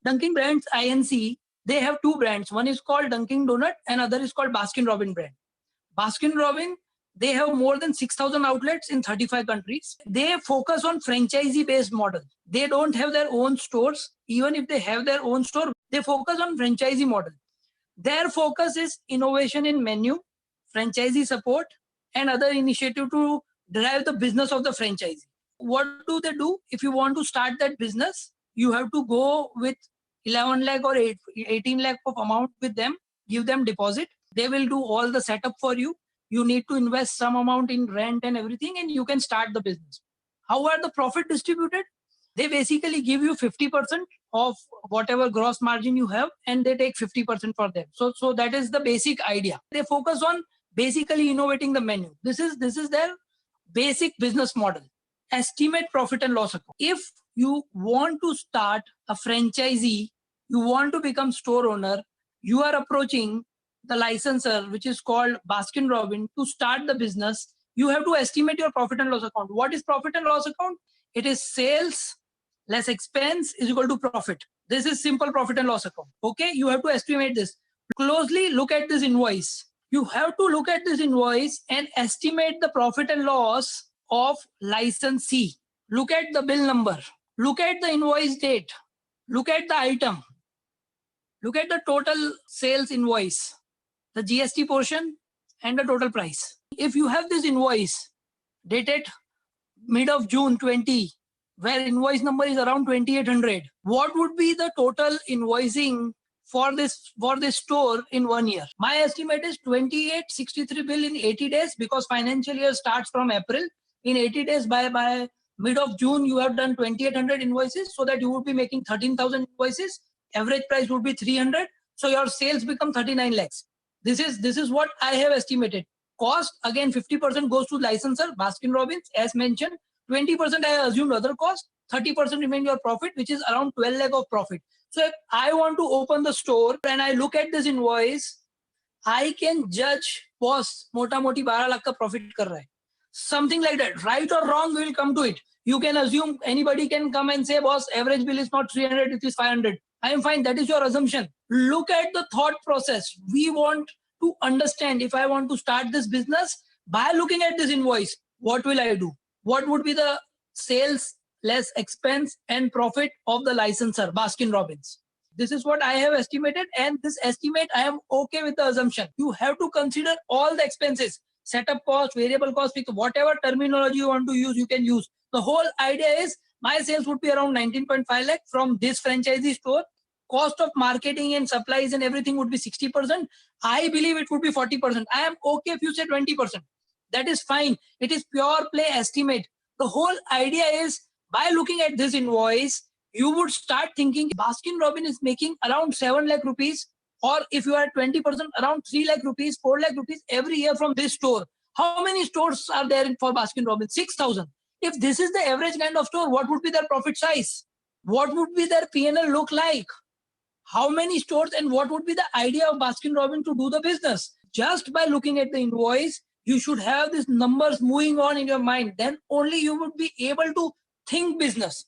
Dunkin' Brands INC, they have two brands. One is called Dunkin' Donut and other is called Baskin Robbins brand. Baskin Robbins, they have more than 6,000 outlets in 35 countries. They focus on franchisee-based model. They don't have their own stores. Even if they have their own store, they focus on franchisee model. Their focus is innovation in menu, franchisee support, and other initiative to drive the business of the franchisee. What do they do? If you want to start that business, you have to go with 11 lakh or 18 lakh of amount with them, give them deposit. They will do all the setup for you. You need to invest some amount in rent and everything, and you can start the business. How are the profit distributed? They basically give you 50% of whatever gross margin you have, and they take 50% for them. So that is the basic idea. They focus on basically innovating the menu. This is their basic business model. Estimate profit and loss account. If you want to start a franchisee, you want to become store owner, you are approaching the licensor, which is called Baskin Robbins, to start the business. You have to estimate your profit and loss account. What is profit and loss account? It is sales less expense is equal to profit. This is simple profit and loss account. Okay, you have to estimate this. Closely look at this invoice. You have to look at this invoice and estimate the profit and loss of licensee. Look at the bill number. Look at the invoice date. Look at the item. Look at the total sales invoice, the GST portion, and the total price. If you have this invoice dated mid of June 20, where invoice number is around 2,800, what would be the total invoicing for this store in 1 year? My estimate is 2,863 bill in 80 days, because financial year starts from April. In 80 days, by mid of June, you have done 2,800 invoices, so that you would be making 13,000 invoices. Average price would be 300. So your sales become 39 lakhs. This is what I have estimated. Cost, again, 50% goes to licensor, Baskin Robbins, as mentioned. 20% I assumed other cost. 30% remain your profit, which is around 12 lakh of profit. So if I want to open the store and I look at this invoice, I can judge, boss, mota moti 12 lakh ka profit kar raha hai. Something like that. Right or wrong, we will come to it. You can assume, anybody can come and say, boss, average bill is not 300, it is 500. I am fine. That is your assumption. Look at the thought process. We want to understand, if I want to start this business, by looking at this invoice, what will I do? What would be the sales less expense and profit of the licensor, Baskin Robbins? This is what I have estimated, and this estimate, I am okay with the assumption. You have to consider all the expenses, setup cost, variable cost, whatever terminology you want to use, you can use. The whole idea is, my sales would be around 19.5 lakh from this franchisee store. Cost of marketing and supplies and everything would be 60%. I believe it would be 40%. I am okay if you say 20%. That is fine. It is pure play estimate. The whole idea is, by looking at this invoice, you would start thinking, Baskin Robbins is making around 7 lakh rupees, or if you are 20%, around 3 lakh rupees, 4 lakh rupees every year from this store. How many stores are there for Baskin Robbins? 6,000. If this is the average kind of store, what would be their profit size? What would be their P&L look like? How many stores, and what would be the idea of Baskin Robbins to do the business? Just by looking at the invoice, you should have these numbers moving on in your mind. Then only you would be able to think business.